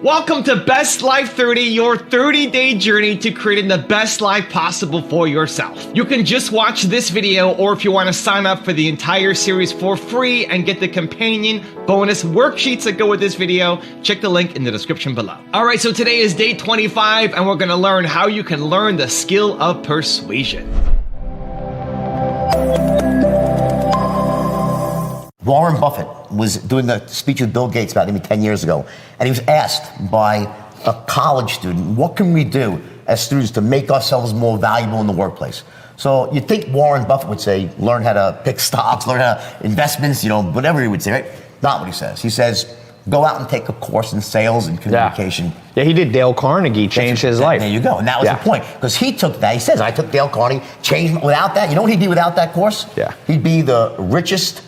Welcome to Best Life 30, your 30-day journey to creating the best life possible for yourself. You can just watch this video, or if you want to sign up for the entire series for free and get the companion bonus worksheets that go with this video, check the link in the description below. All right, so today is day 25, and we're going to learn how you can learn the skill of persuasion. Warren Buffett was doing a speech with Bill Gates about maybe 10 years ago, and he was asked by a college student, what can we do as students to make ourselves more valuable in the workplace? So you'd think Warren Buffett would say, learn how to pick stocks, learn how to investments, whatever he would say, right? Not what he says. He says, go out and take a course in sales and communication. Yeah, he did. Dale Carnegie changed his life. There you go. And that was the point. Because he took that. He says, I took Dale Carnegie, changed without that. You know what he'd be without that course? Yeah. He'd be the richest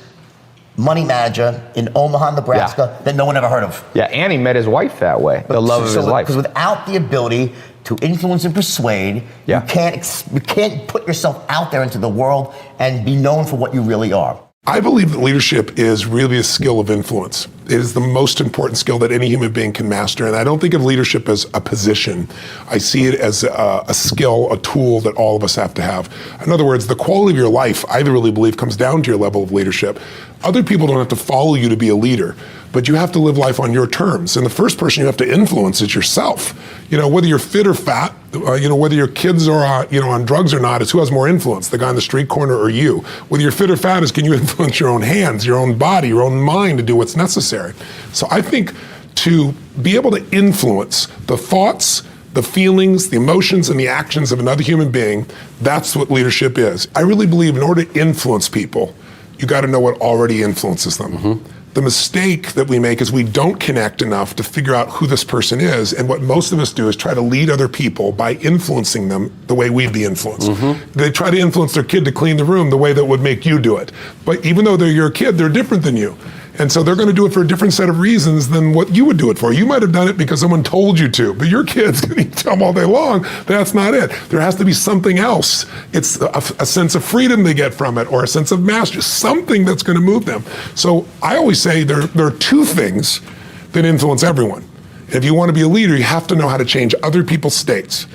money manager in Omaha, Nebraska that no one ever heard of. Yeah, and he met his wife that way, the love of his life. Because without the ability to influence and persuade, you can't put yourself out there into the world and be known for what you really are. I believe that leadership is really a skill of influence. It is the most important skill that any human being can master. And I don't think of leadership as a position. I see it as a skill, a tool that all of us have to have. In other words, the quality of your life, I really believe, comes down to your level of leadership. Other people don't have to follow you to be a leader, but you have to live life on your terms. And the first person you have to influence is yourself. Whether you're fit or fat, whether your kids are on drugs or not, is who has more influence, the guy on the street corner or you. Whether you're fit or fat is, can you influence your own hands, your own body, your own mind to do what's necessary. So I think to be able to influence the thoughts, the feelings, the emotions, and the actions of another human being, that's what leadership is. I really believe in order to influence people, you got to know what already influences them. Mm-hmm. The mistake that we make is we don't connect enough to figure out who this person is, and what most of us do is try to lead other people by influencing them the way we'd be influenced. Mm-hmm. They try to influence their kid to clean the room the way that would make you do it. But even though they're your kid, they're different than you. And so they're going to do it for a different set of reasons than what you would do it for. You might have done it because someone told you to, but your kids, you tell them all day long, that's not it. There has to be something else. It's a sense of freedom they get from it, or a sense of mastery, something that's going to move them. So I always say there are two things that influence everyone. If you want to be a leader, you have to know how to change other people's states.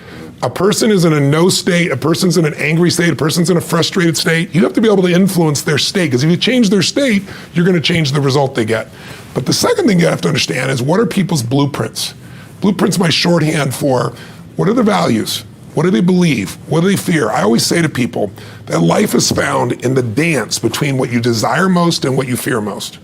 A person is in a no state, a person's in an angry state, a person's in a frustrated state. You have to be able to influence their state, because if you change their state, you're going to change the result they get. But the second thing you have to understand is, what are people's blueprints? Blueprints my shorthand for what are their values? What do they believe? What do they fear? I always say to people that life is found in the dance between what you desire most and what you fear most.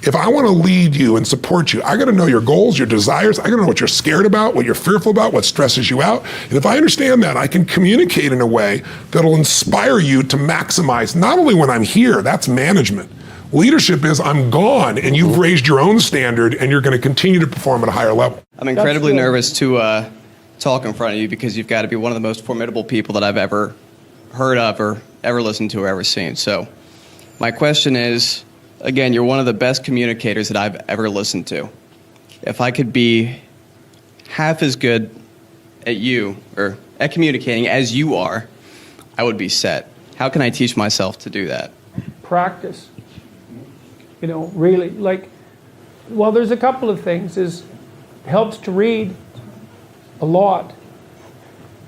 If I want to lead you and support you, I got to know your goals, your desires. I got to know what you're scared about, what you're fearful about, what stresses you out. And if I understand that, I can communicate in a way that'll inspire you to maximize, not only when I'm here, that's management. Leadership is I'm gone, and you've raised your own standard, and you're going to continue to perform at a higher level. I'm incredibly nervous to talk in front of you, because you've got to be one of the most formidable people that I've ever heard of, or ever listened to, or ever seen. So my question is, again, you're one of the best communicators that I've ever listened to. If I could be half as good at you, or at communicating as you are, I would be set. How can I teach myself to do that? Practice. Really, there's a couple of things. It helps to read a lot.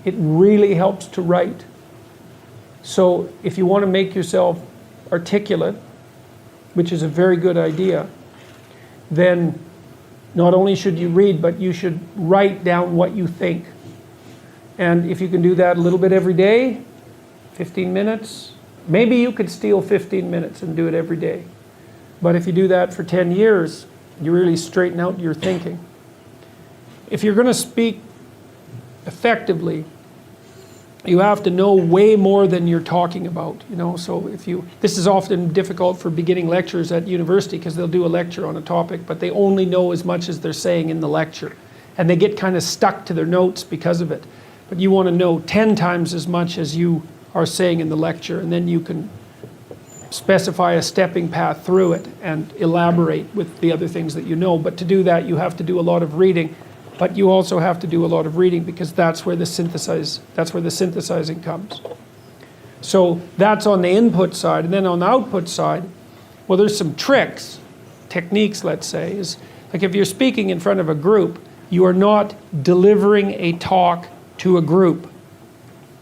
It really helps to write. So if you want to make yourself articulate, which is a very good idea, then not only should you read, but you should write down what you think. And if you can do that a little bit every day, 15 minutes, maybe you could steal 15 minutes and do it every day. But if you do that for 10 years, you really straighten out your thinking. If you're going to speak effectively, you have to know way more than you're talking about, so this is often difficult for beginning lecturers at university, because they'll do a lecture on a topic, but they only know as much as they're saying in the lecture, and they get kind of stuck to their notes because of it. But you want to know 10 times as much as you are saying in the lecture, and then you can specify a stepping path through it and elaborate with the other things that you know. But to do that, you have to do a lot of reading. But you also have to do a lot of reading, because that's where the synthesizing comes. So that's on the input side. And then on the output side, well, there's some techniques, let's say, is like if you're speaking in front of a group, You are not delivering a talk to a group.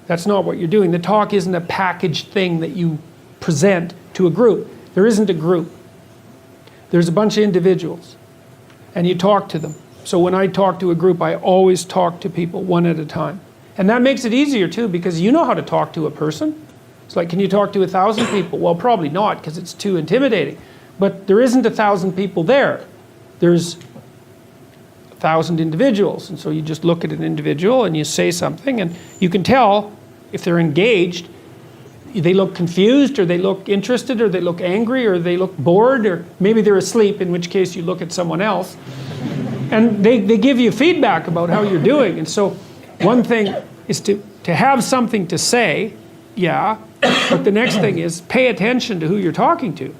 That's not what you're doing. The talk isn't a packaged thing that you present to a group. There isn't a group. There's a bunch of individuals, and you talk to them. So when I talk to a group, I always talk to people one at a time. And that makes it easier too, because you know how to talk to a person. It's like, can you talk to 1,000 people? Well, probably not, because it's too intimidating. But there isn't 1,000 people there. There's 1,000 individuals. And so you just look at an individual and you say something, and you can tell if they're engaged. They look confused, or they look interested, or they look angry, or they look bored, or maybe they're asleep, in which case you look at someone else. And they give you feedback about how you're doing. And so one thing is to have something to say, yeah, but the next thing is pay attention to who you're talking to.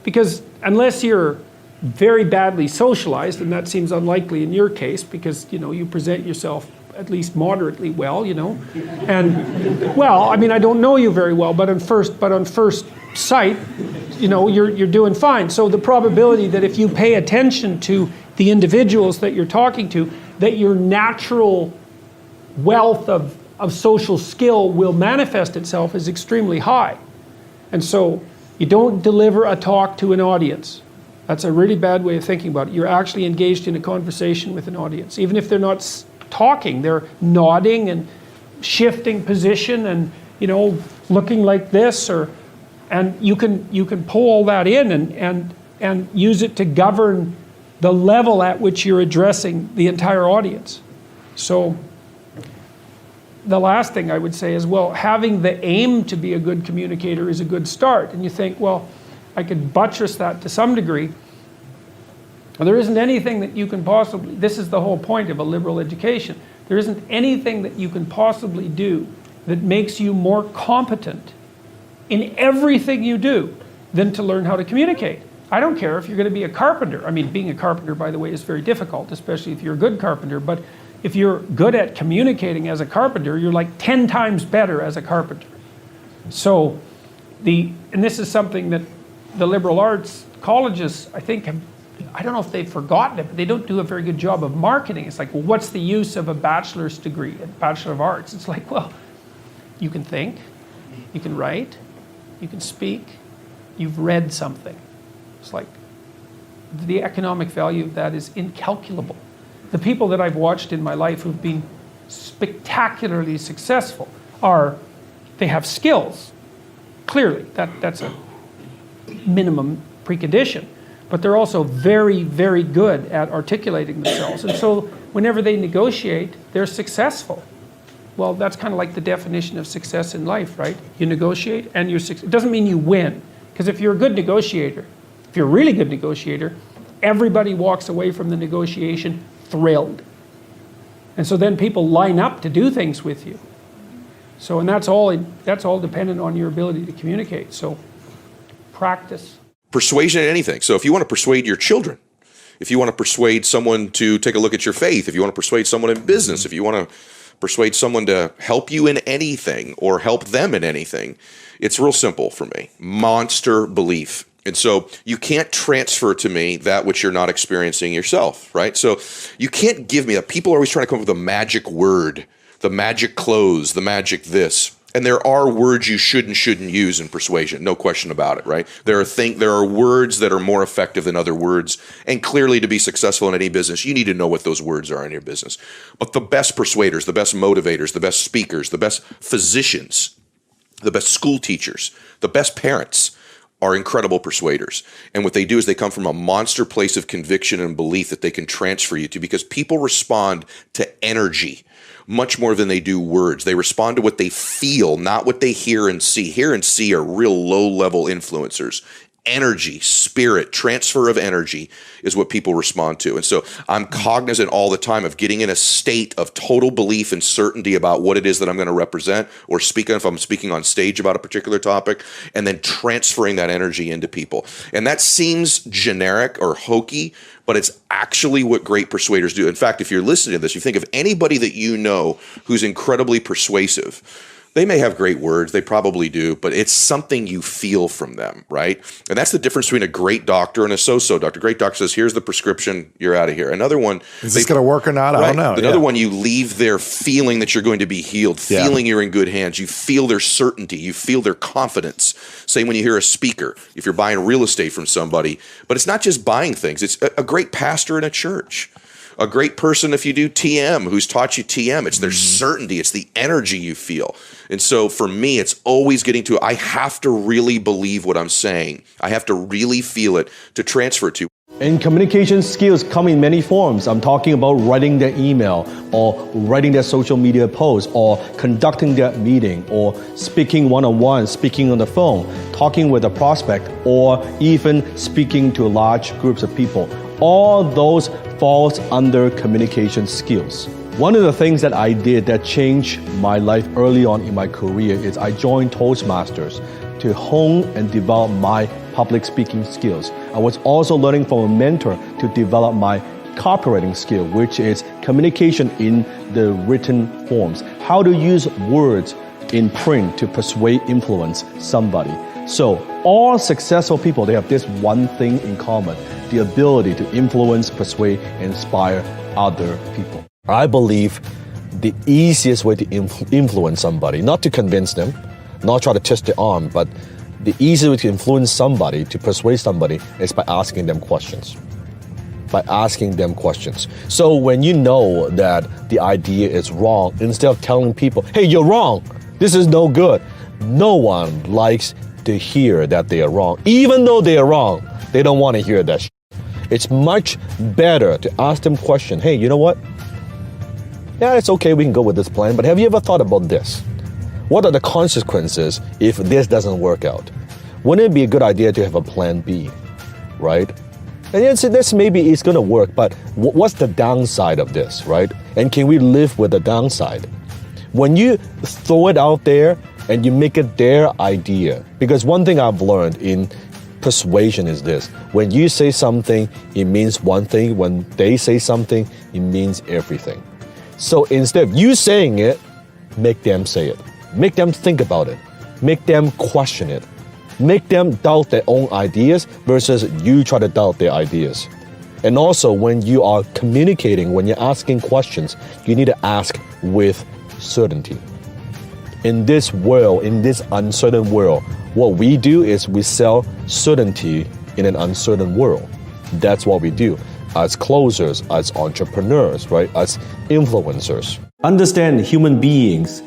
Because unless you're very badly socialized, and that seems unlikely in your case, because you present yourself at least moderately well, and well, I mean, I don't know you very well, but on first sight, you're doing fine. So the probability that if you pay attention to the individuals that you're talking to, that your natural wealth of social skill will manifest itself is extremely high. And so you don't deliver a talk to an audience. That's a really bad way of thinking about it. You're actually engaged in a conversation with an audience. Even if they're not talking, they're nodding and shifting position and looking like this, and you can pull all that in and use it to govern the level at which you're addressing the entire audience. So the last thing I would say is, well, having the aim to be a good communicator is a good start. And you think, well, I could buttress that to some degree. There isn't anything that you can possibly, this is the whole point of a liberal education, there isn't anything that you can possibly do that makes you more competent in everything you do than to learn how to communicate. I don't care if you're going to be a carpenter. I mean, being a carpenter, by the way, is very difficult, especially if you're a good carpenter. But if you're good at communicating as a carpenter, you're like 10 times better as a carpenter. So, and this is something that the liberal arts colleges, I think, I don't know if they've forgotten it, but they don't do a very good job of marketing. It's like, well, what's the use of a bachelor's degree, a Bachelor of Arts? It's like, well, you can think, you can write, you can speak, you've read something. It's like, the economic value of that is incalculable. The people that I've watched in my life who've been spectacularly successful they have skills. Clearly, that's a minimum precondition. But they're also very, very good at articulating themselves. And so whenever they negotiate, they're successful. Well, that's kind of like the definition of success in life, right? You negotiate and you're successful. It doesn't mean you win. Because if you're a good negotiator, if you're a really good negotiator, everybody walks away from the negotiation thrilled. And so then people line up to do things with you. So, and that's all dependent on your ability to communicate. So practice. Persuasion in anything. So if you want to persuade your children, if you want to persuade someone to take a look at your faith, if you want to persuade someone in business, if you want to persuade someone to help you in anything or help them in anything, it's real simple for me. Monster belief. And so you can't transfer to me that which you're not experiencing yourself, right? So you can't give me that. People are always trying to come up with a magic word, the magic close, the magic this. And there are words you should and shouldn't use in persuasion, no question about it, right? There are words that are more effective than other words. And clearly, to be successful in any business, you need to know what those words are in your business. But the best persuaders, the best motivators, the best speakers, the best physicians, the best school teachers, the best parents are incredible persuaders. And what they do is they come from a monster place of conviction and belief that they can transfer you to, because people respond to energy much more than they do words. They respond to what they feel, not what they hear and see. Hear and see are real low-level influencers. Energy, spirit, transfer of energy is what people respond to. And so I'm cognizant all the time of getting in a state of total belief and certainty about what it is that I'm going to represent or speak on, if I'm speaking on stage about a particular topic, and then transferring that energy into people. And that seems generic or hokey, but it's actually what great persuaders do. In fact, if you're listening to this, you think of anybody that you know who's incredibly persuasive. They may have great words, they probably do, but it's something you feel from them, right? And that's the difference between a great doctor and a so-so doctor. Great doctor says, here's the prescription, you're out of here. Another one, is this going to work or not? Right. I don't know. Another one, you leave there feeling that you're going to be healed, feeling you're in good hands. You feel their certainty, you feel their confidence. Same when you hear a speaker, if you're buying real estate from somebody. But it's not just buying things, it's a great pastor in a church. A great person if you do TM, who's taught you TM. It's their certainty. It's the energy you feel. And so for me, it's always getting to, I have to really believe what I'm saying. I have to really feel it to transfer it to. And communication skills come in many forms. I'm talking about writing their email or writing their social media post or conducting their meeting or speaking one-on-one, speaking on the phone, talking with a prospect, or even speaking to large groups of people. All those falls under communication skills. One of the things that I did that changed my life early on in my career is I joined Toastmasters to hone and develop my public speaking skills. I was also learning from a mentor to develop my copywriting skill, which is communication in the written forms. How to use words in print to persuade, influence somebody. So all successful people, they have this one thing in common, the ability to influence, persuade, and inspire other people. I believe the easiest way to influence somebody, not to convince them, not try to twist their arm, but the easiest way to influence somebody, to persuade somebody, is by asking them questions. By asking them questions. So when you know that the idea is wrong, instead of telling people, hey, you're wrong, this is no good, no one likes to hear that they are wrong. Even though they are wrong, they don't want to hear that shit. It's much better to ask them question. Hey, you know what? Yeah, it's okay, we can go with this plan, but have you ever thought about this? What are the consequences if this doesn't work out? Wouldn't it be a good idea to have a plan B, right? And yes, this maybe it's going to work, but what's the downside of this, right? And can we live with the downside? When you throw it out there and you make it their idea, because one thing I've learned in persuasion is this: when you say something, it means one thing. When they say something, it means everything. So instead of you saying it, make them say it. Make them think about it. Make them question it. Make them doubt their own ideas versus you try to doubt their ideas. And also, when you are communicating, when you're asking questions, you need to ask with certainty. In this world, in this uncertain world, what we do is we sell certainty in an uncertain world. That's what we do as closers, as entrepreneurs, right? As influencers. Understand human beings,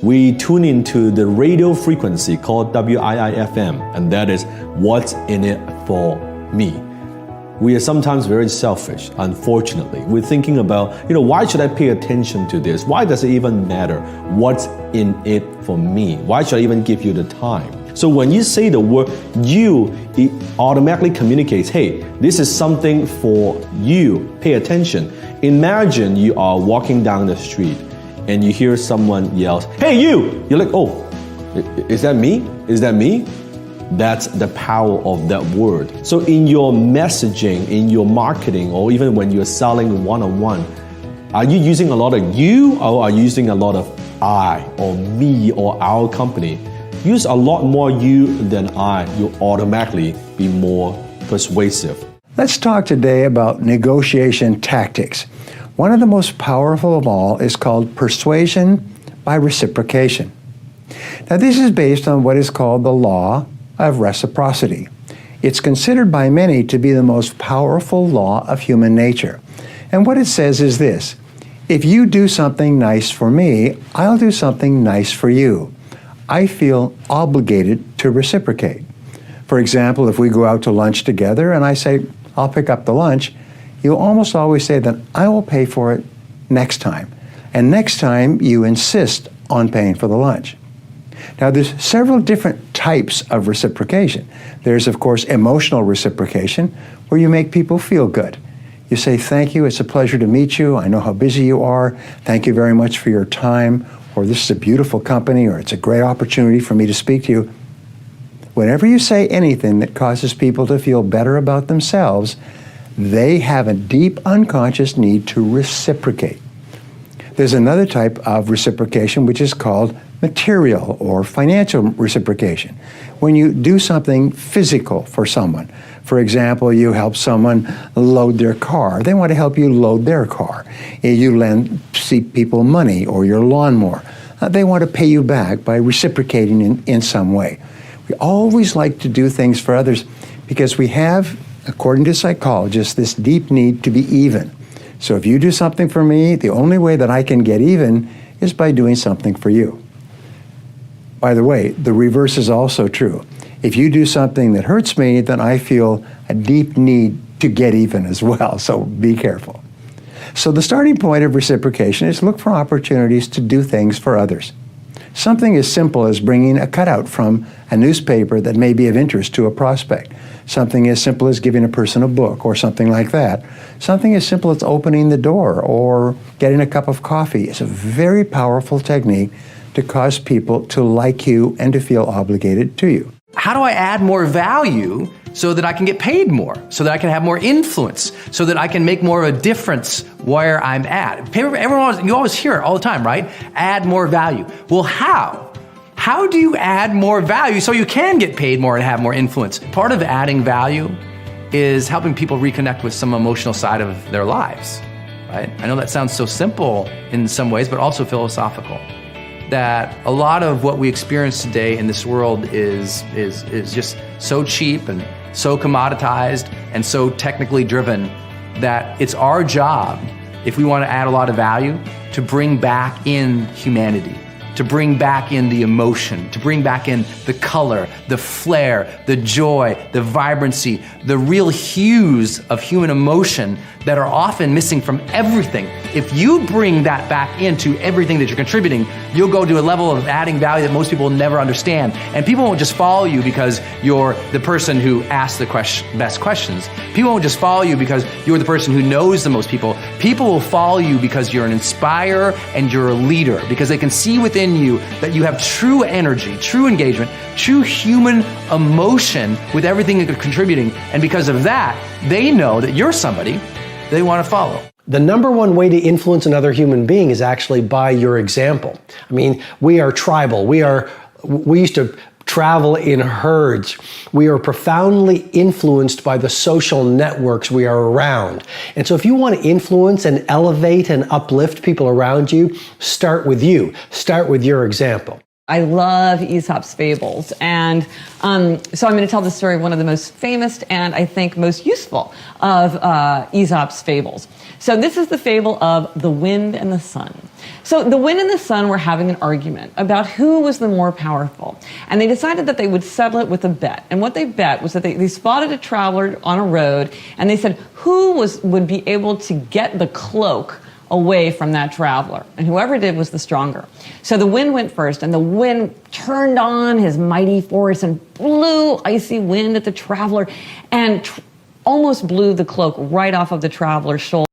we tune into the radio frequency called WIIFM, and that is what's in it for me. We are sometimes very selfish, unfortunately. We're thinking about, why should I pay attention to this? Why does it even matter? What's in it for me? Why should I even give you the time? So when you say the word you, it automatically communicates, hey, this is something for you. Pay attention. Imagine you are walking down the street and you hear someone yells, hey, you! You're like, oh, is that me? Is that me? That's the power of that word. So in your messaging, in your marketing, or even when you're selling one-on-one, are you using a lot of you, or are you using a lot of I or me or our company? Use a lot more you than I. You'll automatically be more persuasive. Let's talk today about negotiation tactics. One of the most powerful of all is called persuasion by reciprocation. Now, this is based on what is called the law of reciprocity. It's considered by many to be the most powerful law of human nature. And what it says is this: if you do something nice for me, I'll do something nice for you. I feel obligated to reciprocate. For example, if we go out to lunch together and I say, I'll pick up the lunch, you'll almost always say that I will pay for it next time. And next time you insist on paying for the lunch. Now, there's several different types of reciprocation. There's, of course, emotional reciprocation, where you make people feel good. You say, thank you, it's a pleasure to meet you, I know how busy you are, thank you very much for your time, or this is a beautiful company, or it's a great opportunity for me to speak to you. Whenever you say anything that causes people to feel better about themselves, they have a deep unconscious need to reciprocate. There's another type of reciprocation which is called material or financial reciprocation. When you do something physical for someone, for example, you help someone load their car, they want to help you load their car. You lend people money or your lawnmower, they want to pay you back by reciprocating in some way. We always like to do things for others because we have, according to psychologists, this deep need to be even. So if you do something for me, the only way that I can get even is by doing something for you. By the way, the reverse is also true. If you do something that hurts me, then I feel a deep need to get even as well, so be careful. So the starting point of reciprocation is look for opportunities to do things for others. Something as simple as bringing a cutout from a newspaper that may be of interest to a prospect. Something as simple as giving a person a book or something like that. Something as simple as opening the door or getting a cup of coffee is a very powerful technique to cause people to like you and to feel obligated to you. How do I add more value so that I can get paid more, so that I can have more influence, so that I can make more of a difference where I'm at? You always hear it all the time, right? Add more value. Well, how? How do you add more value so you can get paid more and have more influence? Part of adding value is helping people reconnect with some emotional side of their lives, right? I know that sounds so simple in some ways, but also philosophical. That a lot of what we experience today in this world is just so cheap and so commoditized and so technically driven that it's our job, if we want to add a lot of value, to bring back in humanity, to bring back in the emotion, to bring back in the color, the flair, the joy, the vibrancy, the real hues of human emotion that are often missing from everything. If you bring that back into everything that you're contributing, you'll go to a level of adding value that most people will never understand. And people won't just follow you because you're the person who asks the best questions. People won't just follow you because you're the person who knows the most people. People will follow you because you're an inspirer and you're a leader, because they can see within you that you have true energy, true engagement, true human emotion with everything that you're contributing. And because of that, they know that you're somebody they want to follow. The number one way to influence another human being is actually by your example. I mean, we are tribal. We used to travel in herds. We are profoundly influenced by the social networks we are around. And so if you want to influence and elevate and uplift people around you, start with you. Start with your example. I love Aesop's fables, and so I'm going to tell the story of one of the most famous and I think most useful of Aesop's fables. So this is the fable of the wind and the sun. So the wind and the sun were having an argument about who was the more powerful, and they decided that they would settle it with a bet. And what they bet was that they spotted a traveler on a road, and they said who would be able to get the cloak away from that traveler, and whoever did was the stronger. So the wind went first, and the wind turned on his mighty force and blew icy wind at the traveler and almost blew the cloak right off of the traveler's shoulder.